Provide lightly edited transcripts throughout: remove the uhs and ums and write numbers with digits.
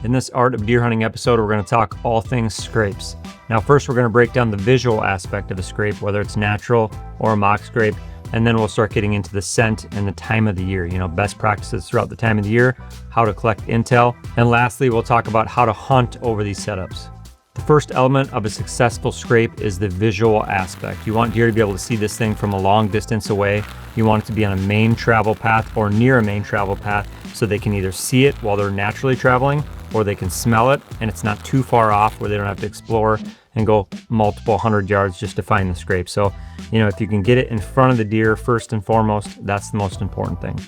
In this Art of Deer Hunting episode, we're going to talk all things scrapes. Now, first we're going to break down the visual aspect of a scrape, whether it's natural or a mock scrape, and then we'll start getting into the scent and the time of the year, best practices throughout the time of the year, how to collect intel, and lastly, we'll talk about how to hunt over these setups. The first element of a successful scrape is the visual aspect. You want deer to be able to see this thing from a long distance away. You want it to be on a main travel path or near a main travel path so they can either see it while they're naturally traveling or they can smell it and it's not too far off where they don't have to explore and go multiple 100 yards just to find the scrape. So, if you can get it in front of the deer first and foremost, that's the most important thing.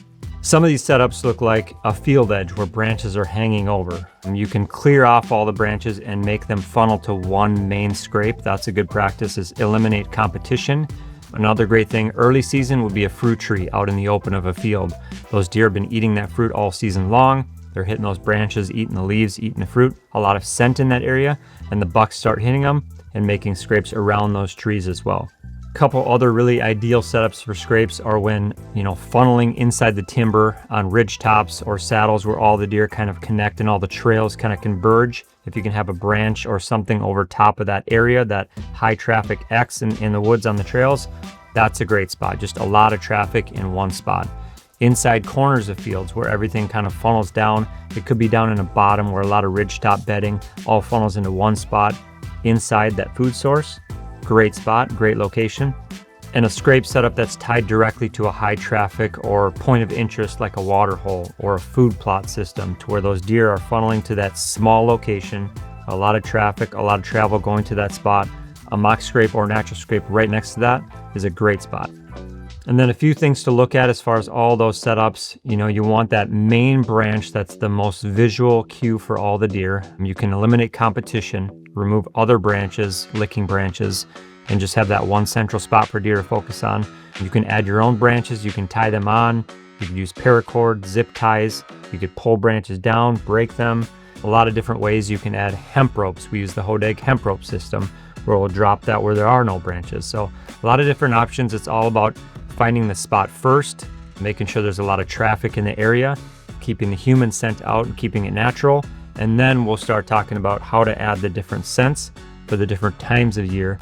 Some of these setups look like a field edge where branches are hanging over. You can clear off all the branches and make them funnel to one main scrape. That's a good practice, is eliminate competition. Another great thing early season would be a fruit tree out in the open of a field. Those deer have been eating that fruit all season long. They're hitting those branches, eating the leaves, eating the fruit. A lot of scent in that area, and the bucks start hitting them and making scrapes around those trees as well. Couple other really ideal setups for scrapes are when, funneling inside the timber on ridge tops or saddles where all the deer kind of connect and all the trails kind of converge. If you can have a branch or something over top of that area, that high traffic X in the woods on the trails, that's a great spot. Just a lot of traffic in one spot. Inside corners of fields where everything kind of funnels down. It could be down in a bottom where a lot of ridge top bedding all funnels into one spot inside that food source. Great spot, great location. And a scrape setup that's tied directly to a high traffic or point of interest like a water hole or a food plot system to where those deer are funneling to that small location, a lot of traffic, a lot of travel going to that spot. A mock scrape or natural scrape right next to that is a great spot. And then a few things to look at as far as all those setups. You want that main branch that's the most visual cue for all the deer. You can eliminate competition, remove other branches, licking branches, and just have that one central spot for deer to focus on. You can add your own branches, you can tie them on, you can use paracord, zip ties, you could pull branches down, break them. A lot of different ways you can add hemp ropes. We use the Hodeg hemp rope system where we'll drop that where there are no branches. So a lot of different options. It's all about finding the spot first, making sure there's a lot of traffic in the area, keeping the human scent out and keeping it natural. And then we'll start talking about how to add the different scents for the different times of year.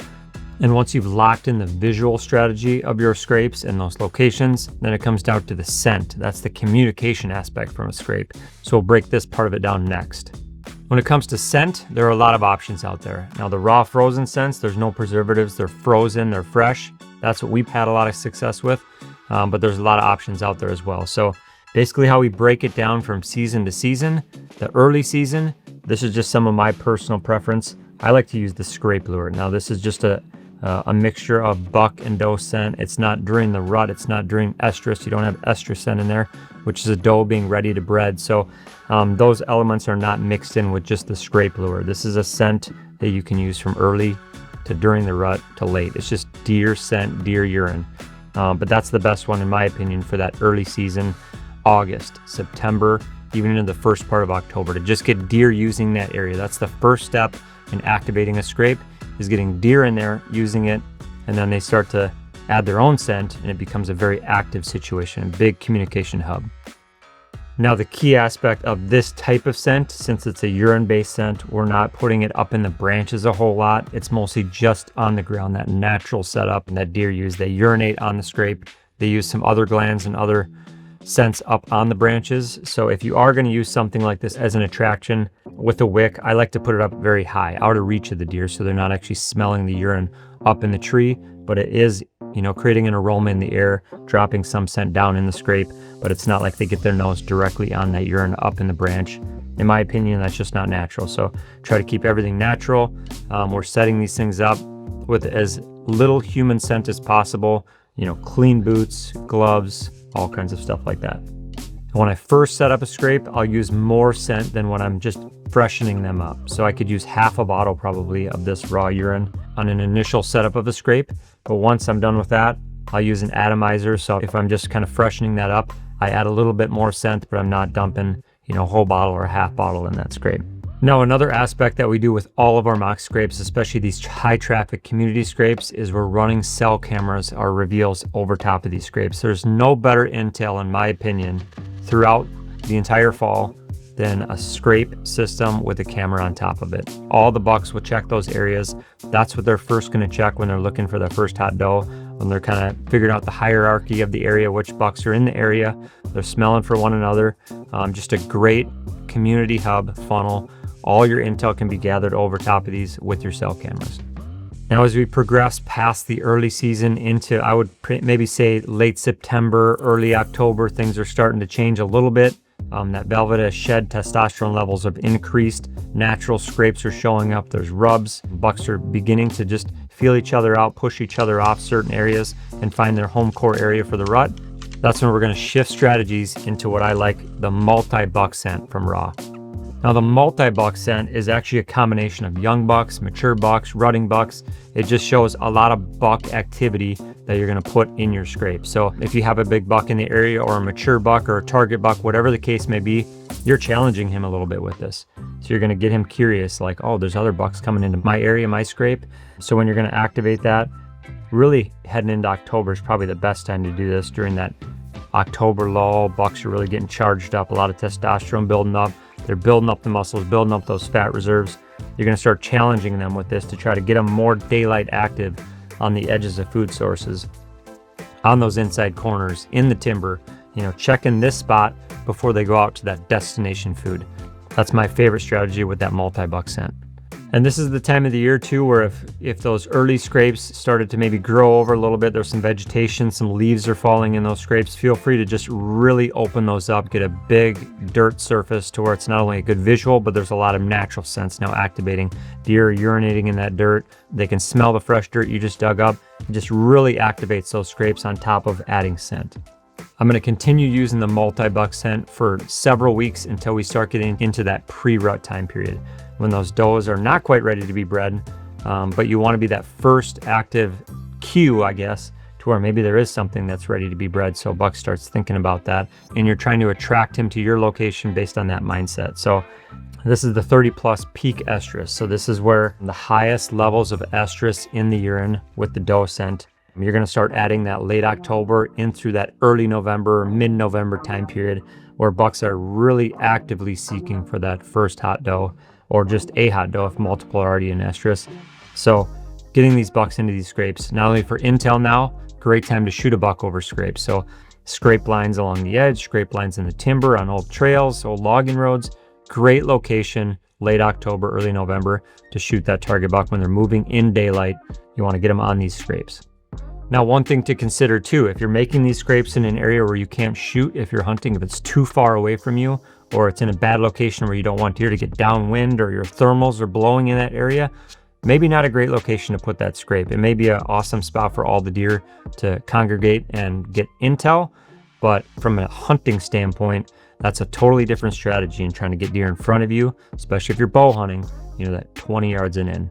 And once you've locked in the visual strategy of your scrapes and those locations, then it comes down to the scent. That's the communication aspect from a scrape. So we'll break this part of it down next. When it comes to scent, there are a lot of options out there. Now the raw frozen scents, there's no preservatives, they're frozen, they're fresh. That's what we've had a lot of success with, but there's a lot of options out there as well. So basically how we break it down from season to season, the early season, this is just some of my personal preference. I like to use the scrape lure. Now this is just a mixture of buck and doe scent. It's not during the rut, it's not during estrus. You don't have estrus scent in there, which is a doe being ready to bred. So those elements are not mixed in with just the scrape lure. This is a scent that you can use from early to during the rut to late. It's just deer scent, deer urine. But that's the best one in my opinion for that early season, August, September, even into the first part of October, to just get deer using that area. That's the first step in activating a scrape, is getting deer in there, using it, and then they start to add their own scent and it becomes a very active situation, a big communication hub. Now the key aspect of this type of scent, since it's a urine-based scent, we're not putting it up in the branches a whole lot. It's mostly just on the ground, that natural setup that deer use. They urinate on the scrape. They use some other glands and other scents up on the branches. So if you are going to use something like this as an attraction with a wick, I like to put it up very high, out of reach of the deer, so they're not actually smelling the urine up in the tree, but it is, creating an aroma in the air, dropping some scent down in the scrape, but it's not like they get their nose directly on that urine up in the branch. In my opinion, that's just not natural. So try to keep everything natural. We're setting these things up with as little human scent as possible, clean boots, gloves, all kinds of stuff like that. And when I first set up a scrape, I'll use more scent than when I'm just freshening them up. So I could use half a bottle probably of this raw urine on an initial setup of a scrape. But once I'm done with that, I'll use an atomizer. So if I'm just kind of freshening that up, I add a little bit more scent, but I'm not dumping, a whole bottle or a half bottle in that scrape. Now, another aspect that we do with all of our mock scrapes, especially these high traffic community scrapes, is we're running cell cameras or reveals over top of these scrapes. There's no better intel, in my opinion, throughout the entire fall than a scrape system with a camera on top of it. All the bucks will check those areas. That's what they're first going to check when they're looking for their first hot doe, when they're kind of figuring out the hierarchy of the area, which bucks are in the area. They're smelling for one another. Just a great community hub funnel. All your intel can be gathered over top of these with your cell cameras. Now, as we progress past the early season into, I would maybe say late September, early October, things are starting to change a little bit. That velvet has shed, testosterone levels have increased, natural scrapes are showing up, there's rubs, bucks are beginning to just feel each other out, push each other off certain areas, and find their home core area for the rut. That's when we're going to shift strategies into what I like, the multi-buck scent from Raw. Now, the multi-buck scent is actually a combination of young bucks, mature bucks, rutting bucks. It just shows a lot of buck activity that you're going to put in your scrape. So if you have a big buck in the area, or a mature buck, or a target buck, whatever the case may be, you're challenging him a little bit with this. So you're going to get him curious, like, oh, there's other bucks coming into my area, my scrape. So when you're going to activate that, really heading into October is probably the best time to do this. During that October lull, bucks are really getting charged up, a lot of testosterone building up. They're building up the muscles, building up those fat reserves. You're going to start challenging them with this to try to get them more daylight active on the edges of food sources, on those inside corners, in the timber, checking this spot before they go out to that destination food. That's my favorite strategy with that multi-buck scent. And this is the time of the year too, where if those early scrapes started to maybe grow over a little bit, there's some vegetation, some leaves are falling in those scrapes, feel free to just really open those up, get a big dirt surface to where it's not only a good visual, but there's a lot of natural scents now activating. Deer are urinating in that dirt. They can smell the fresh dirt you just dug up. It just really activates those scrapes on top of adding scent. I'm going to continue using the multi-buck scent for several weeks until we start getting into that pre-rut time period, when those does are not quite ready to be bred, but you want to be that first active cue, I guess, to where maybe there is something that's ready to be bred. So buck starts thinking about that, and you're trying to attract him to your location based on that mindset. So this is the 30 plus peak estrus. So this is where the highest levels of estrus in the urine with the doe scent. You're going to start adding that late October in through that early November, mid-November time period, where bucks are really actively seeking for that first hot doe, or just a hot doe if multiple are already in estrus. So getting these bucks into these scrapes, not only for intel now, great time to shoot a buck over scrapes. So scrape lines along the edge, scrape lines in the timber, on old trails, old logging roads, great location, late October, early November, to shoot that target buck when they're moving in daylight. You want to get them on these scrapes. Now, one thing to consider too, if you're making these scrapes in an area where you can't shoot, if you're hunting, if it's too far away from you, or it's in a bad location where you don't want deer to get downwind, or your thermals are blowing in that area, maybe not a great location to put that scrape. It may be an awesome spot for all the deer to congregate and get intel, but from a hunting standpoint, that's a totally different strategy in trying to get deer in front of you, especially if you're bow hunting, that 20 yards and in.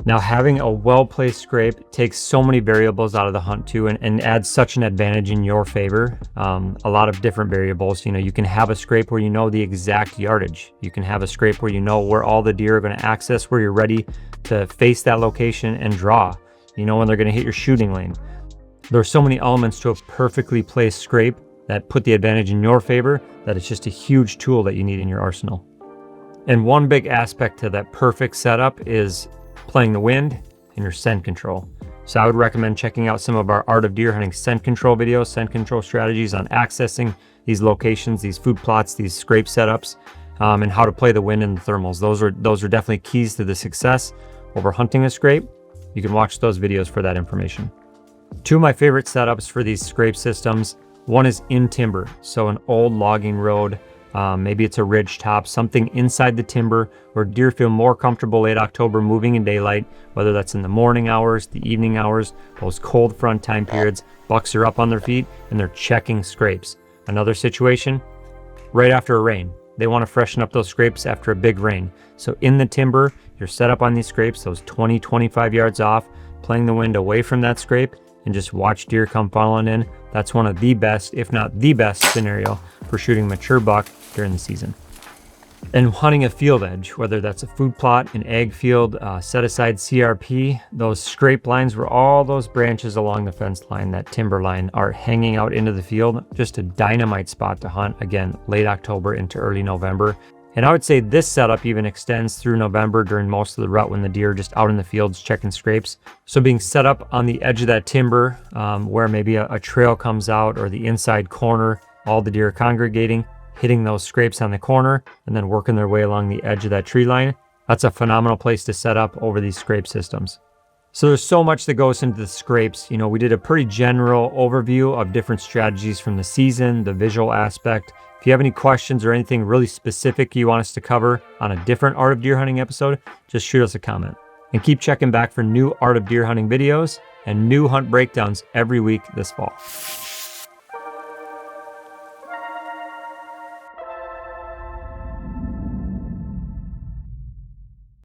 Now, having a well-placed scrape takes so many variables out of the hunt too, and adds such an advantage in your favor. A lot of different variables. You can have a scrape where you know the exact yardage. You can have a scrape where you know where all the deer are going to access, where you're ready to face that location and draw. When they're going to hit your shooting lane. There are so many elements to a perfectly placed scrape that put the advantage in your favor, that it's just a huge tool that you need in your arsenal. And one big aspect to that perfect setup is playing the wind and your scent control. So I would recommend checking out some of our Art of Deer Hunting scent control videos, scent control strategies on accessing these locations, these food plots, these scrape setups, and how to play the wind and the thermals. Those are definitely keys to the success over hunting a scrape. You can watch those videos for that information. Two of my favorite setups for these scrape systems, one is in timber. So an old logging road, maybe it's a ridge top, something inside the timber where deer feel more comfortable late October moving in daylight, whether that's in the morning hours, the evening hours, those cold front time periods. Bucks are up on their feet and they're checking scrapes. Another situation, right after a rain. They want to freshen up those scrapes after a big rain. So in the timber, you're set up on these scrapes, those 20, 25 yards off, playing the wind away from that scrape, and just watch deer come funneling in. That's one of the best, if not the best scenario for shooting mature buck during the season. And hunting a field edge, whether that's a food plot, an ag field, set aside CRP, those scrape lines where all those branches along the fence line, that timber line, are hanging out into the field, just a dynamite spot to hunt, again, late October into early November. And I would say this setup even extends through November during most of the rut when the deer are just out in the fields checking scrapes. So being set up on the edge of that timber where maybe a trail comes out, or the inside corner, all the deer are congregating, hitting those scrapes on the corner and then working their way along the edge of that tree line. That's a phenomenal place to set up over these scrape systems. So there's so much that goes into the scrapes. You know, we did a pretty general overview of different strategies from the season, the visual aspect. If you have any questions or anything really specific you want us to cover on a different Art of Deer Hunting episode, just shoot us a comment. And keep checking back for new Art of Deer Hunting videos and new hunt breakdowns every week this fall.